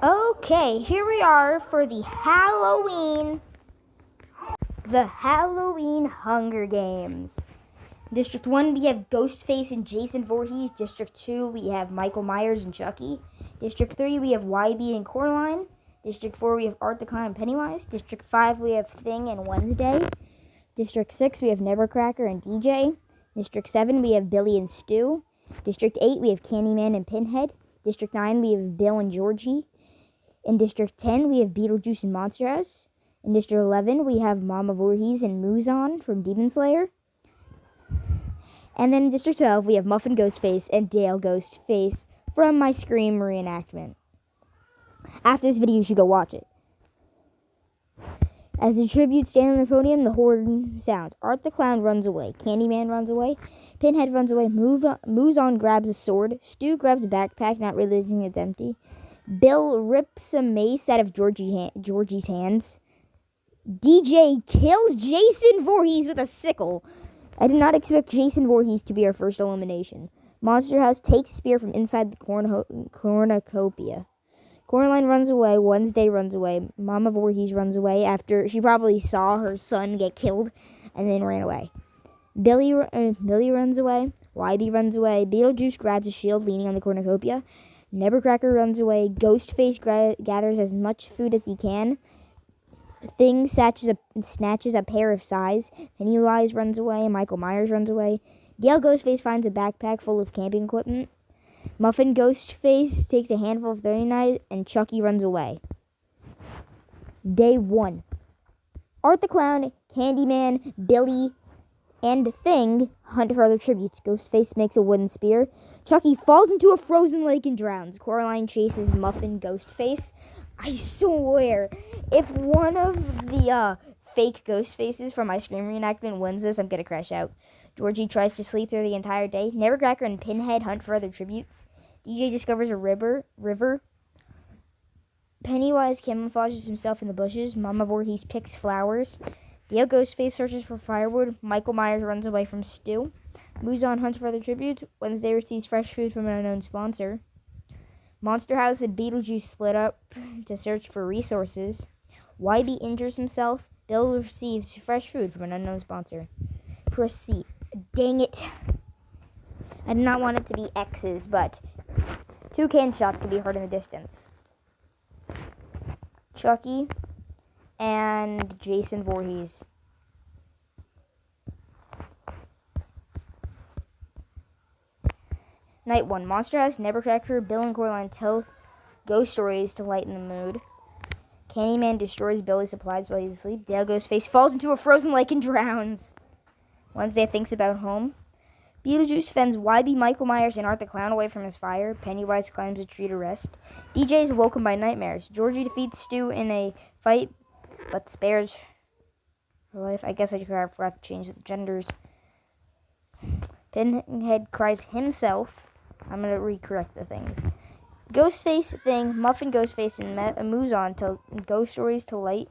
Okay, here we are for the Halloween Hunger Games. District 1, we have Ghostface and Jason Voorhees. District 2, we have Michael Myers and Chucky. District 3, we have YB and Coraline. District 4, we have Art the Clown and Pennywise. District 5, we have Thing and Wednesday. District 6, we have Nevercracker and DJ. District 7, we have Billy and Stu. District 8, we have Candyman and Pinhead. District 9, we have Bill and Georgie. In District 10, we have Beetlejuice and Monster House. In District 11, we have Mama Voorhees and Muzan from Demon Slayer. And then in District 12, we have Muffin Ghostface and Dale Ghostface from my Scream reenactment. After this video, you should go watch it. As the tribute stand on the podium, the horn sounds. Art the Clown runs away. Candyman runs away. Pinhead runs away. Muzan grabs a sword. Stu grabs a backpack, not realizing it's empty. Bill rips a mace out of Georgie's hands. DJ kills Jason Voorhees with a sickle. I did not expect Jason Voorhees to be our first elimination. Monster House takes a spear from inside the cornucopia. Coraline runs away. Wednesday runs away. Mama Voorhees runs away after she probably saw her son get killed and then ran away. Billy runs away. YB runs away. Beetlejuice grabs a shield leaning on the cornucopia. Nevercracker runs away. Ghostface gathers as much food as he can. Thing snatches a pair of size. Pennywise runs away. Michael Myers runs away. Dale Ghostface finds a backpack full of camping equipment. Muffin Ghostface takes a handful of throwing knives, and Chucky runs away. Day 1. Art the Clown, Candyman, Billy, and Thing hunt for other tributes. Ghostface makes a wooden spear. Chucky falls into a frozen lake and drowns. Coraline chases Muffin Ghostface. I swear, if one of the fake Ghostfaces from my Scream reenactment wins this, I'm gonna crash out. Georgie tries to sleep through the entire day. Nevercracker and Pinhead hunt for other tributes. DJ discovers a river. Pennywise camouflages himself in the bushes. Mama Voorhees picks flowers. Dale Ghostface searches for firewood. Michael Myers runs away from Stu. Muzan hunts for other tributes. Wednesday receives fresh food from an unknown sponsor. Monster House and Beetlejuice split up to search for resources. YB injures himself. Bill receives fresh food from an unknown sponsor. Proceed. Dang it. I did not want it to be X's, but 2 can shots can be heard in the distance. Chucky and Jason Voorhees. Night 1. Monster House, Nevercracker, Bill and Coraline tell ghost stories to lighten the mood. Candyman destroys Billy's supplies while he's asleep. Dale Ghostface falls into a frozen lake and drowns. Wednesday thinks about home. Beetlejuice fends YB, Michael Myers, and Art the Clown away from his fire. Pennywise climbs a tree to rest. DJ is woken by nightmares. Georgie defeats Stu in a fight, but spares her life. I guess I forgot to change the genders. Pinhead cries himself. I'm going to recorrect the things. Ghostface, Thing, Muffin Ghostface, and Muzan tell ghost stories to lighten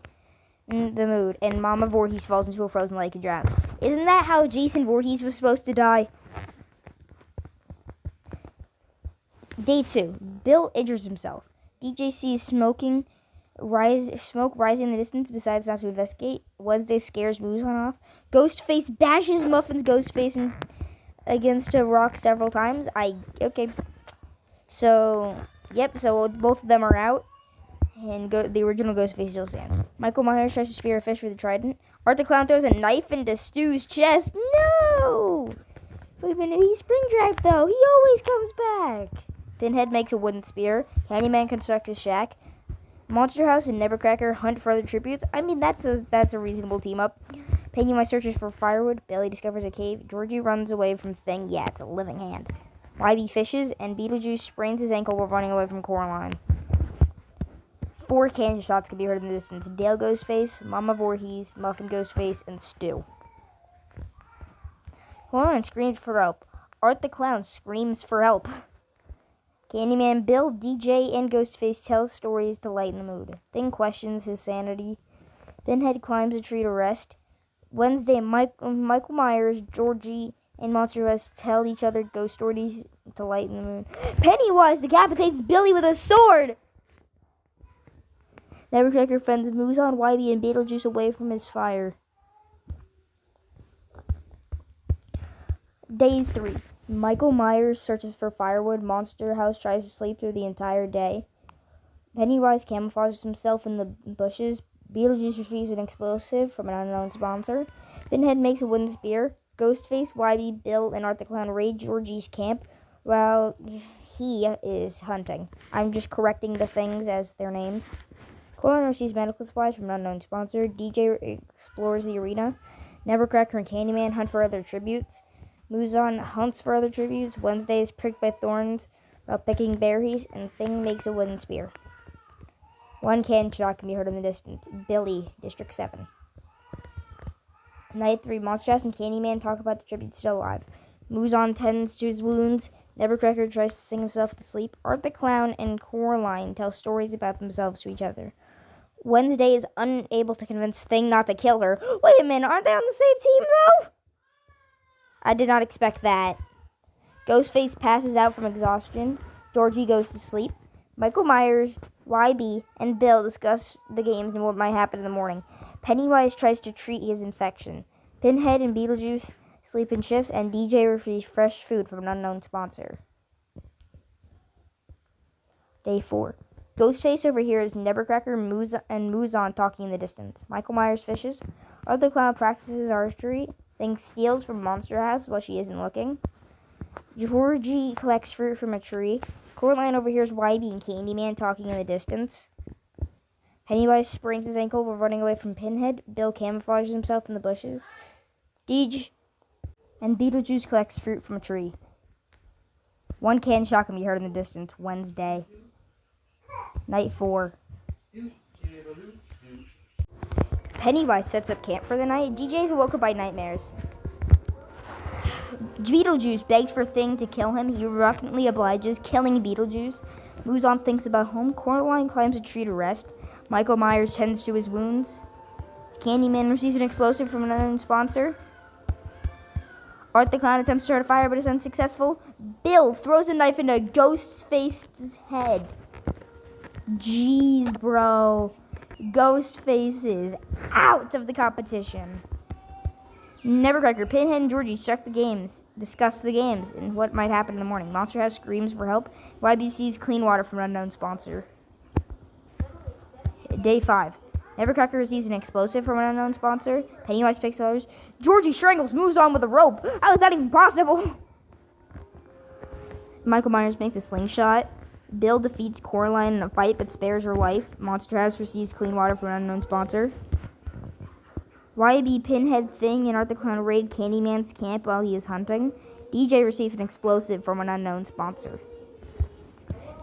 the mood, and Mama Voorhees falls into a frozen lake and drowns. Isn't that how Jason Voorhees was supposed to die? Day 2. Bill injures himself. DJ sees smoke rising in the distance, decides not to investigate. Wednesday scares Muzan off. Ghostface bashes Muffin's Ghostface against a rock several times. So both of them are out, and the original Ghostface still stands. Michael Myers tries to spear a fish with a trident. Art the Clown throws a knife into Stu's chest. No! Wait a minute, he's spring dragged though. He always comes back. Pinhead makes a wooden spear. Candyman constructs a shack. Monster House and Nevercracker hunt for other tributes. I mean, that's a reasonable team up. Pennywise searches for firewood. Billy discovers a cave. Georgie runs away from Thing. Yeah, it's a living hand. YB fishes, and Beetlejuice sprains his ankle while running away from Coraline. 4 candy shots can be heard in the distance. Dale Ghostface, Mama Voorhees, Muffin Ghostface, and Stu. Coraline screams for help. Art the Clown screams for help. Candyman, Bill, DJ, and Ghostface tell stories to lighten the mood. Thing questions his sanity. Pinhead climbs a tree to rest. Wednesday, Michael Myers, Georgie, and Monster House tell each other ghost stories to lighten the mood. Pennywise decapitates Billy with a sword! Nevercracker fends Muzan, Wybie, and Beetlejuice away from his fire. Day 3. Michael Myers searches for firewood. Monster House tries to sleep through the entire day. Pennywise camouflages himself in the bushes. Beetlejuice receives an explosive from an unknown sponsor. Pinhead makes a wooden spear. Ghostface, Wybie, Bill, and Art the Clown raid Georgie's camp while he is hunting. I'm just correcting the things as their names. Coraline receives medical supplies from an unknown sponsor. DJ explores the arena. Nevercracker and Candyman hunt for other tributes. Muzan hunts for other tributes. Wednesday is pricked by thorns while picking berries, and Thing makes a wooden spear. One cannon shot can be heard in the distance. Billy, District 7. Night 3, Monster House and Candyman talk about the tribute still alive. Muzan tends to his wounds. Nevercracker tries to sing himself to sleep. Art the Clown and Coraline tell stories about themselves to each other. Wednesday is unable to convince Thing not to kill her. Wait a minute, aren't they on the same team, though? I did not expect that. Ghostface passes out from exhaustion. Georgie goes to sleep. Michael Myers, Wybie, and Bill discuss the games and what might happen in the morning. Pennywise tries to treat his infection. Pinhead and Beetlejuice sleep in shifts, and DJ receives fresh food from an unknown sponsor. Day 4. Ghostface overhears Nevercracker and Muzan talking in the distance. Michael Myers fishes. Art the Clown practices archery. Thing steals from Monster House while she isn't looking. Georgie collects fruit from a tree. Coraline overhears Wybie and Candyman talking in the distance. Pennywise sprains his ankle while running away from Pinhead. Bill camouflages himself in the bushes. Deej and Beetlejuice collects fruit from a tree. One cannon shot can be heard in the distance. Wednesday. Night 4. Pennywise sets up camp for the night. DJ is woken by nightmares. Beetlejuice begs for Thing to kill him. He reluctantly obliges, killing Beetlejuice. Muzan thinks about home. Coraline climbs a tree to rest. Michael Myers tends to his wounds. Candyman receives an explosive from an unknown sponsor. Art the Clown attempts to start a fire but is unsuccessful. Bill throws a knife into Ghostface's head. Jeez, bro. Ghostface is out of the competition. Nevercracker, Pinhead, and Georgie discuss the games, and what might happen in the morning. Monster House screams for help. Wybie receives clean water from an unknown sponsor. Day 5. Nevercracker receives an explosive from an unknown sponsor. Pennywise picks others. Georgie strangles Muzan with a rope. How is that even possible? Michael Myers makes a slingshot. Bill defeats Coraline in a fight but spares her life. Monster House receives clean water from an unknown sponsor. Wybie, Pinhead, Thing, and Art the Clown raid Candyman's camp while he is hunting. DJ receives an explosive from an unknown sponsor.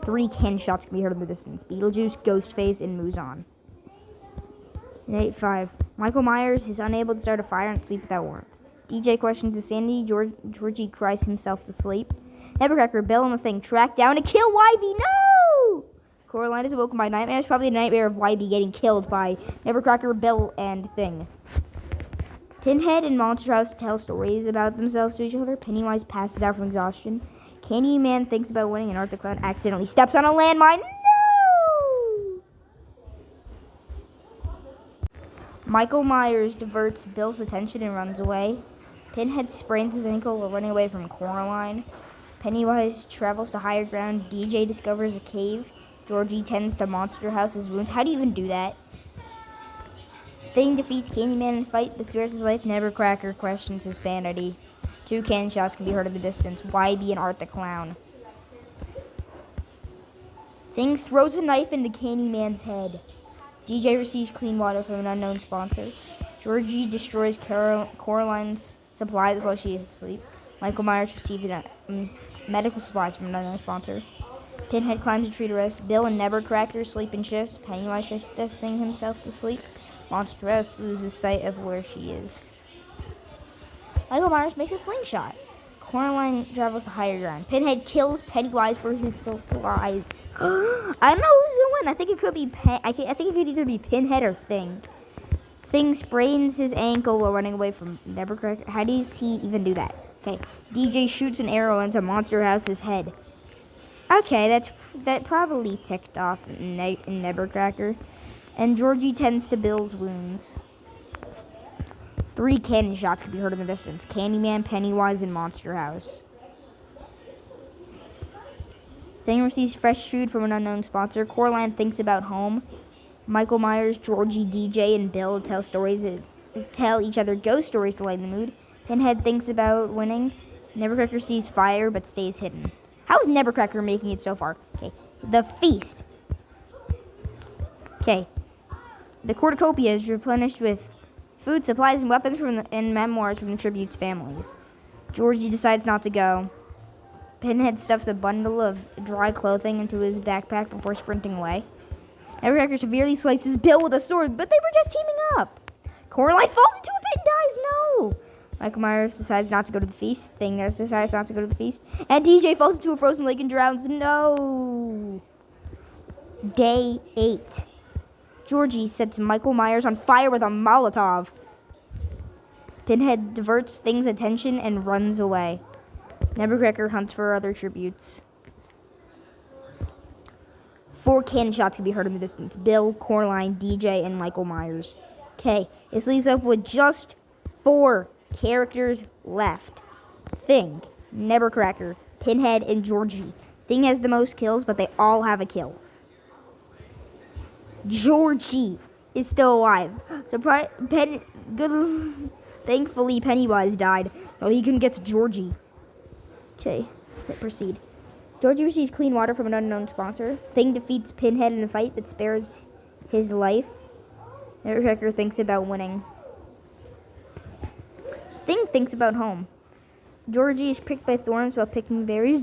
3 cannon shots can be heard in the distance. Beetlejuice, Ghostface, and Muzan. Night 5. Michael Myers is unable to start a fire and sleep without warmth. DJ questions his sanity. Georgie cries himself to sleep. Nevercracker, Bill, and the Thing track down and kill Wybie. No! Coraline is awoken by nightmares. Probably a nightmare of Wybie getting killed by Nevercracker, Bill, and Thing. Pinhead and Monster House tell stories about themselves to each other. Pennywise passes out from exhaustion. Candyman thinks about winning, and Art the Clown accidentally steps on a landmine. No! Michael Myers diverts Bill's attention and runs away. Pinhead sprains his ankle while running away from Coraline. Pennywise travels to higher ground. DJ discovers a cave. Georgie tends to Monster House's wounds. How do you even do that? Thing defeats Candyman in a fight but spares his life. Nevercracker questions his sanity. 2 cannon shots can be heard in the distance. Wybie and Art the Clown. Thing throws a knife into Candyman's head. DJ receives clean water from an unknown sponsor. Georgie destroys Coraline's supplies while she is asleep. Michael Myers receives medical supplies from an unknown sponsor. Pinhead climbs a tree to rest. Bill and Nevercracker sleep in shifts. Pennywise tries to sing himself to sleep. Monster House loses sight of where she is. Michael Myers makes a slingshot. Coraline travels to higher ground. Pinhead kills Pennywise for his supplies. I don't know who's gonna win. I think it could be I think it could either be Pinhead or Thing. Thing sprains his ankle while running away from Nevercracker. How does he even do that? Okay, DJ shoots an arrow into Monster House's head. Okay, that probably ticked off Nevercracker. and Georgie tends to Bill's wounds. 3 cannon shots can be heard in the distance. Candyman, Pennywise, and Monster House. Thing receives fresh food from an unknown sponsor. Coraline thinks about home. Michael Myers, Georgie, DJ, and Bill tell each other ghost stories to lighten the mood. Pinhead thinks about winning. Nevercracker sees fire but stays hidden. How is Nevercracker making it so far? Okay, the feast. Okay, the cornucopia is replenished with food, supplies, and weapons and memoirs from the tribute's families. Georgie decides not to go. Pinhead stuffs a bundle of dry clothing into his backpack before sprinting away. Nevercracker severely slices Bill with a sword, but they were just teaming up. Coraline falls into a pit and dies. No! Michael Myers decides not to go to the feast. Thing decides not to go to the feast. And DJ falls into a frozen lake and drowns. No! Day 8. Georgie sets Michael Myers on fire with a Molotov. Pinhead diverts Thing's attention and runs away. Nevercracker hunts for other tributes. 4 cannon shots can be heard in the distance. Bill, Coraline, DJ, and Michael Myers. Okay, this leaves up with just 4 characters left. Thing, Nevercracker, Pinhead, and Georgie. Thing has the most kills, but they all have a kill. Georgie is still alive. Thankfully, Pennywise died. No, he couldn't get to Georgie. Okay, let's proceed. Georgie receives clean water from an unknown sponsor. Thing defeats Pinhead in a fight that spares his life. Nevercracker thinks about winning. Thing thinks about home. Georgie is pricked by thorns while picking berries.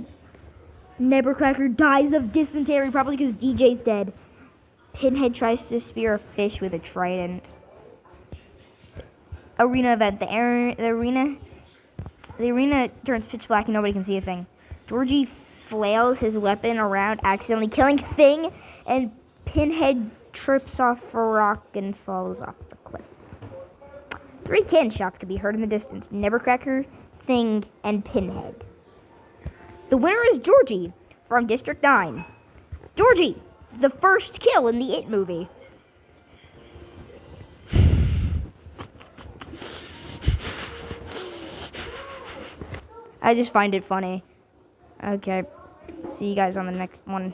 Nevercracker dies of dysentery, probably because DJ's dead. Pinhead tries to spear a fish with a trident. Arena event. The arena turns pitch black and nobody can see a thing. Georgie flails his weapon around, accidentally killing Thing, and Pinhead trips off a rock and falls off the cliff. 3 cannon shots can be heard in the distance. Nevercracker, Thing, and Pinhead. The winner is Georgie from District 9. Georgie, the first kill in the It movie. I just find it funny. Okay, see you guys on the next one.